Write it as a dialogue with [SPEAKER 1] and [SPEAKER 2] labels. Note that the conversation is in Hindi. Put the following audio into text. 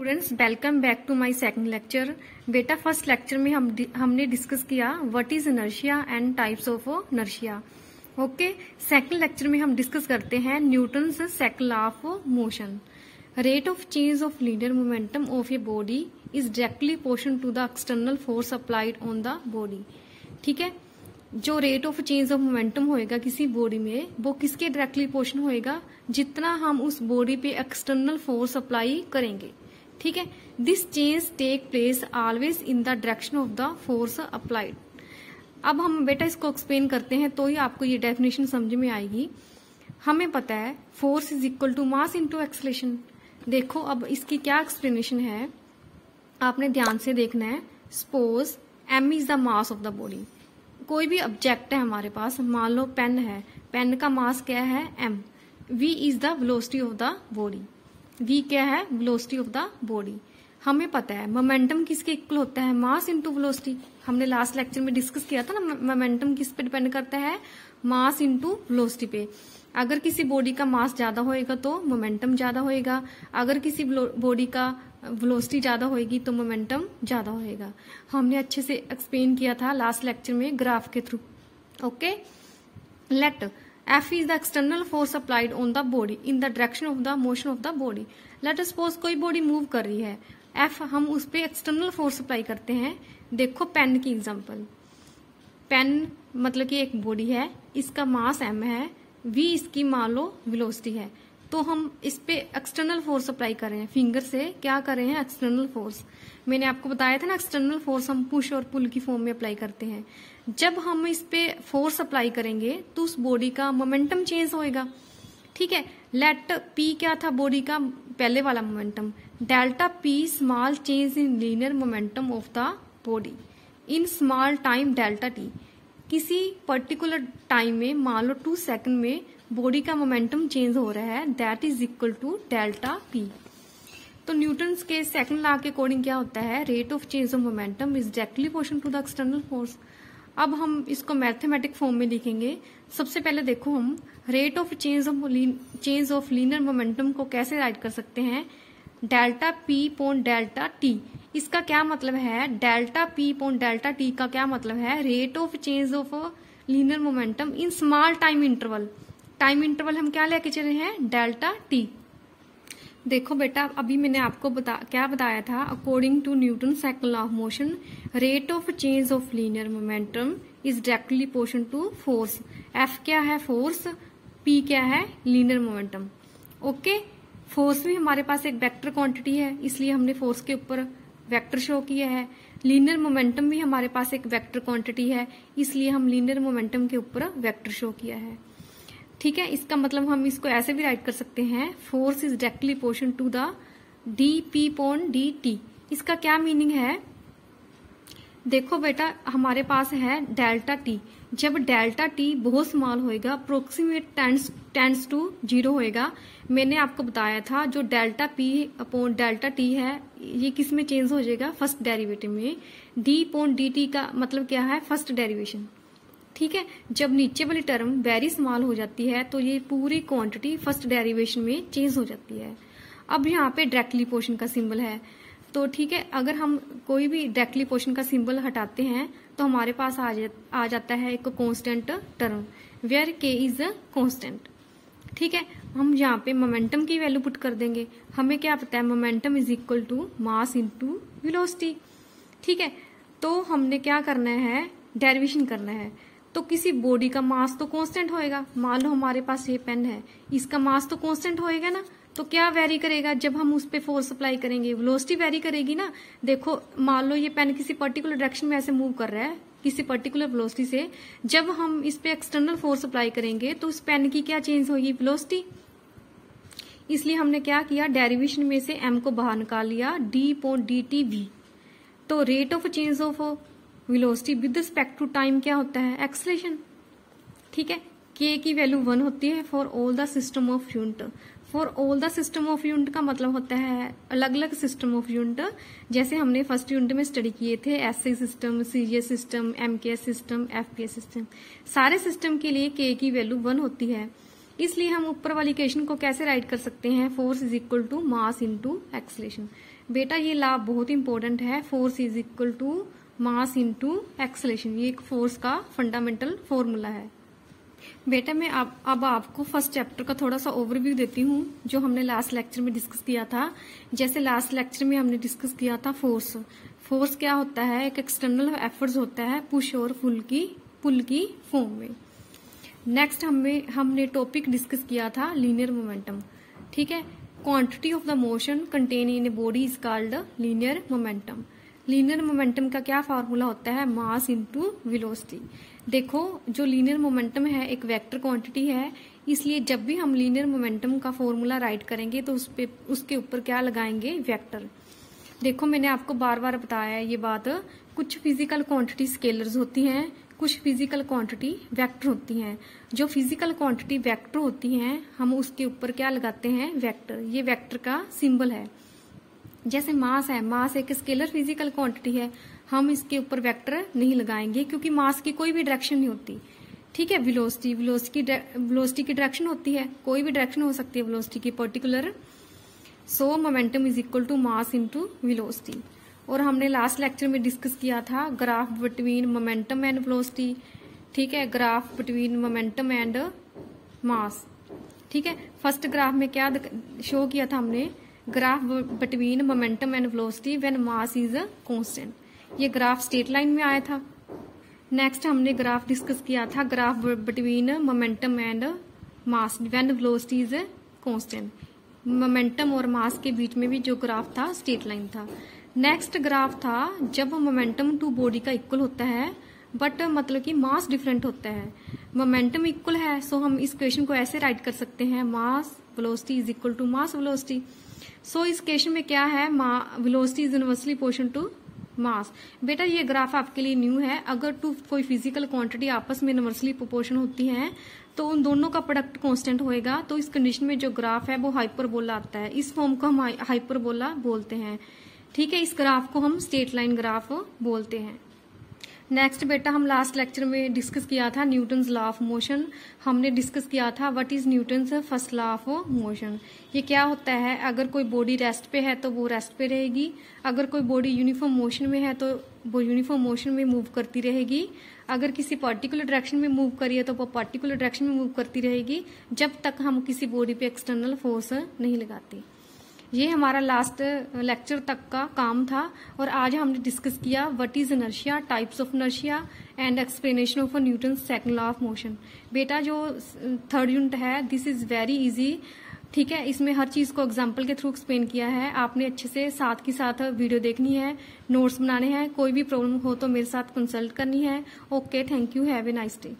[SPEAKER 1] Students welcome back to my second lecture. बेटा फर्स्ट लेक्चर में हमने डिस्कस किया what is inertia and types of inertia. Okay, second lecture में हम डिस्कस करते हैं Newton's second law of motion. Rate of change of linear momentum of a body is directly proportional to the external force applied on the body. ठीक है, जो rate of change of momentum होएगा किसी बॉडी में वो किसके डायरेक्टली प्रोपोर्शनल होएगा, जितना हम उस बॉडी पे एक्सटर्नल फोर्स अप्लाई करेंगे। ठीक है, this change take place always in the direction of the force applied. अब हम बेटा इसको एक्सप्लेन करते हैं तो ही आपको ये डेफिनेशन समझ में आएगी। हमें पता है force is equal to mass into acceleration. देखो अब इसकी क्या एक्सप्लेनेशन है, आपने ध्यान से देखना है। Suppose m is the mass of the body. कोई भी ऑब्जेक्ट है हमारे पास, मान लो पेन है, पेन का मास क्या है m। v is the velocity of the body. v क्या है, वेलोसिटी ऑफ द बॉडी। हमें पता है मोमेंटम किसके इक्वल होता है, मास इनटू वेलोसिटी। हमने लास्ट लेक्चर में डिस्कस किया था ना, मोमेंटम किस पे डिपेंड करता है, मास इनटू वेलोसिटी पे। अगर किसी बॉडी का मास ज्यादा होएगा तो मोमेंटम ज्यादा होएगा, अगर किसी बॉडी का वेलोसिटी ज्यादा होएगी तो मोमेंटम ज्यादा होएगा। हमने अच्छे से एक्सप्लेन किया था लास्ट लेक्चर में ग्राफ के through. Okay, let F is the external force applied on the body in the direction of the motion of the body. Let us suppose कोई बॉडी मूव कर रही है, F हम उस पे एक्सटर्नल फोर्स अप्लाई करते हैं। देखो पेन की एग्जांपल, पेन मतलब कि एक बॉडी है, इसका मास m है, v इसकी मान लो वेलोसिटी है, तो हम इस पे एक्सटर्नल फोर्स अप्लाई कर रहे हैं। फिंगर से क्या कर रहे हैं, एक्सटर्नल फोर्स। मैंने आपको बताया था ना, एक्सटर्नल फोर्स हम पुश और पुल की फॉर्म में अप्लाई करते हैं। जब हम इस पे फोर्स अप्लाई करेंगे तो उस बॉडी का मोमेंटम चेंज होएगा। ठीक है, लेट p क्या था बॉडी का, पहले वाला momentum, delta p small change in linear momentum of the body in small time delta t। किसी पर्टिकुलर टाइम में, मान लो 2 सेकंड में बॉडी का मोमेंटम चेंज हो रहा है, that is equal to delta p। तो न्यूटन्स के सेकंड लॉ के अकॉर्डिंग क्या होता है, rate of change of momentum is directly proportional to the external force. अब हम इसको मैथमेटिक फॉर्म में लिखेंगे। सबसे पहले देखो हम rate of change of linear momentum को कैसे राइट कर सकते हैं, delta p upon delta t। इसका क्या मतलब है, delta p upon delta t का क्या मतलब है, rate of change of linear momentum in small time interval. Time interval हम क्या लेके चले हैं, डेल्टा t। देखो बेटा अभी मैंने आपको क्या बताया था, according to Newton second law of motion rate of change of linear momentum is directly proportional to force. F क्या है, फोर्स, P क्या है, लीनियर मोमेंटम। ओके, फोर्स भी हमारे पास एक वेक्टर क्वांटिटी है, इसलिए हमने फोर्स के ऊपर वेक्टर शो किया है। लीनियर मोमेंटम भी हमारे पास एक वेक्टर क्वांटिटी है, इसलिए हम लीनियर मोमेंटम के ऊपर वेक्टर शो किया है। ठीक है, इसका मतलब हम इसको ऐसे भी राइट कर सकते हैं, force is directly proportional to the dp upon dt। इसका क्या मीनिंग है, देखो बेटा हमारे पास है डेल्टा t। जब डेल्टा t बहुत स्मॉल होएगा, अप्रोक्सीमेट टेंड्स टू 0 होएगा। मैंने आपको बताया था जो delta p upon delta t है, ये किस में चेंज हो जाएगा, फर्स्ट डेरिवेटिव में। d पॉन dt का मतलब क्या है, फर्स्ट डेरिवेशन। ठीक है, जब नीचे वाली टर्म वेरी स्मॉल हो जाती है तो ये पूरी क्वांटिटी फर्स्ट डेरिवेशन में चेंज हो जाती है। अब यहाँ पे डायरेक्टली प्रोपोर्शनल का सिंबल है, तो ठीक है, अगर हम कोई भी डायरेक्टली प्रोपोर्शनल का सिंबल हटाते हैं तो हमारे पास आ जाता है एक constant term, where k is a constant. ठीक है, हम यहाँ पे मोमेंटम की वैल्यू पुट कर देंगे। हमें क्या पता है, momentum is equal to mass into velocity. ठीक है, तो हमने क्या करना है, डेरिवेशन करना है। तो किसी बॉडी का मास तो कांस्टेंट होएगा, मान लो हमारे पास ये पेन है, इसका मास तो कांस्टेंट होएगा ना, तो क्या वेरी करेगा, जब हम उस पे फोर्स अप्लाई करेंगे वेलोसिटी वेरी करेगी ना। देखो मान लो ये पेन किसी पर्टिकुलर डायरेक्शन में ऐसे मूव कर रहा है किसी पर्टिकुलर वेलोसिटी से, जब हम इस पे एक्सटर्नल फोर्स अप्लाई करेंगे तो उस पेन की क्या चेंज होगी, वेलोसिटी। इसलिए हमने क्या किया, डेरिवेशन में से m को बाहर निकाल लिया, d पॉन dt v। तो rate of change of velocity with respect to time क्या होता है, एक्सेलरेशन। ठीक है, k की वैल्यू 1 होती है for all the system of unit. For all the system of unit का मतलब होता है अलग अलग सिस्टम ऑफ यूनिट, जैसे हमने फर्स्ट यूनिट में स्टडी किए थे, SI system, CGS system, MKS system, FPS system. सारे सिस्टम के लिए k की वैल्यू 1 होती है। इसलिए हम ऊपर वाली इक्वेशन को कैसे राइट कर सकते हैं, force is equal to mass into acceleration. बेटा ये लॉ बहुत इंपॉर्टेंट है, force is equal to mass into acceleration, ये एक फोर्स का फंडामेंटल फॉर्मूला है। बेटा मैं अब आपको फर्स्ट चैप्टर का थोड़ा सा ओवरव्यू देती हूँ जो हमने लास्ट लेक्चर में डिस्कस किया था। जैसे लास्ट लेक्चर में हमने डिस्कस किया था फोर्स। फोर्स क्या होता है, एक एक्सटर्नल एफर्ट्स होता है पुश और पुल की फॉर्म में। नेक्स्ट हमने टॉपिक डिस्कस किया था लीनियर मोमेंटम। ठीक है, quantity of the motion contain in A body is called linear momentum. Linear momentum का क्या फार्मूला होता है, मास इनटू वेलोसिटी। देखो जो लीनियर मोमेंटम है एक वेक्टर क्वांटिटी है, इसलिए जब भी हम लीनियर मोमेंटम का फॉर्मूला राइट करेंगे तो उसके ऊपर क्या लगाएंगे, वेक्टर। देखो मैंने आपको बार बार बताया है ये बात, कुछ फिजिकल क्वांटिटी स्केलर्स होती हैं, कुछ फिजिकल क्वांटिटी वेक्टर होती हैं। जो फिजिकल क्वांटिटी वेक्टर होती हैं हम उसके ऊपर क्या लगाते हैं, वेक्टर। ये वेक्टर का सिंबल है। जैसे मास है, मास एक स्केलर फिजिकल क्वांटिटी है, हम इसके ऊपर वेक्टर नहीं लगाएंगे क्योंकि मास की कोई भी डायरेक्शन नहीं होती। ठीक है, वेलोसिटी की डायरेक्शन होती है, कोई भी डायरेक्शन हो सकती है वेलोसिटी की particular. So momentum is equal to mass into velocity. और हमने लास्ट लेक्चर में डिस्कस किया था graph between momentum and velocity. ठीक है, graph between momentum and mass. ठीक है, फर्स्ट ग्राफ में क्या शो किया था हमने, graph between momentum and velocity when mass is constant. ये ग्राफ स्ट्रेट लाइन में आया था। नेक्स्ट हमने ग्राफ डिस्कस किया था graph between momentum and mass when velocity is constant. Momentum और मास के बीच में भी जो ग्राफ था स्ट्रेट लाइन था। नेक्स्ट ग्राफ था जब मोमेंटम टू बॉडी का इक्वल होता है बट मतलब कि मास डिफरेंट होता है। मोमेंटम इक्वल है सो हम इस क्वेश्चन को ऐसे राइट कर सकते हैं, mass velocity is equal to mass velocity. So इस क्वेश्चन में क्या है, velocity is inversely proportional to mass. बेटा ये ग्राफ आपके लिए न्यू है। अगर टू कोई फिजिकल क्वांटिटी आपस में इनवर्सली प्रोपोर्शनल होती है तो उन दोनों का प्रोडक्ट कांस्टेंट होएगा, तो इस कंडीशन में जो ग्राफ है वो हाइपरबोला आता है। इस फॉर्म को हम हाइपरबोला बोलते हैं। ठीक है, इस ग्राफ को हम स्ट्रेट लाइन ग्राफ बोलते हैं। नेक्स्ट बेटा हम लास्ट लेक्चर में डिस्कस किया था न्यूटन्स लॉ ऑफ मोशन। हमने डिस्कस किया था what is Newton's first law of motion. ये क्या होता है, अगर कोई बॉडी रेस्ट पे है तो वो रेस्ट पे रहेगी, अगर कोई बॉडी यूनिफॉर्म मोशन में है तो वो यूनिफॉर्म मोशन में मूव करती रहेगी, अगर किसी पर्टिकुलर डायरेक्शन में मूव करिए तो वो पर्टिकुलर डायरेक्शन में मूव करती रहेगी जब तक हम किसी बॉडी पे एक्सटर्नल फोर्स नहीं लगाते। ये हमारा लास्ट लेक्चर तक का काम था और आज हमने डिस्कस किया what is inertia, types of inertia and explanation of Newton's second law of motion. बेटा जो थर्ड यूनिट है दिस इज वेरी इजी। ठीक है, इसमें हर चीज को एग्जाम्पल के थ्रू एक्सप्लेन किया है। आपने अच्छे से साथ के साथ वीडियो देखनी है, नोट्स बनाने हैं। कोई भी प्रॉब्लम हो तो मेरे साथ कंसल्ट करनी है। Okay, thank you, have a nice day.